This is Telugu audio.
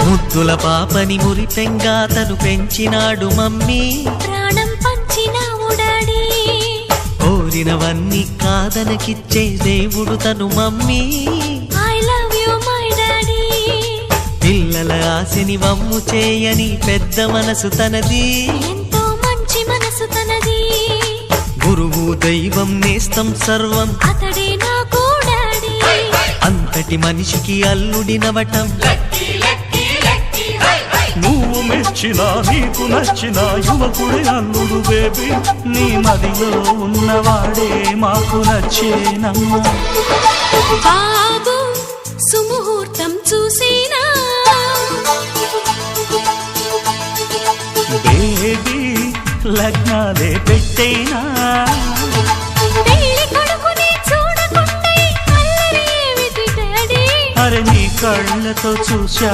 ముద్దుల పాపని మురిపెంగా తను పెంచినాడు మమ్మీ, ప్రాణం పంచినావు డాడీ. కోరినవన్నీ కాదనకిచ్చే దేవుడు తను mummy, I love you my daddy. పిల్లల ఆశని వమ్ము చేయని పెద్ద మనసు తనది, ఎంతో మంచి మనసు తనది. గురువు దైవం నేస్తం సర్వం అతడే నాకు డాడీ. అంతటి మనిషికి అల్లుడినవటం, నువ్వు మెచ్చిన నీకు నచ్చిన యువకుడే అల్లుడు బేబీ, నీ మదిలో ఉన్నవాడే మాకు నచ్చేనమ్మా. బాబు సుముహూర్తం చూసినా, బేబీ లగ్నాలే పెట్టేనా, పెళ్లి కొడుకుని చూడకుండా అల్లరి ఏమిటి డాడీ. అరే నీ కళ్ళతో చూశా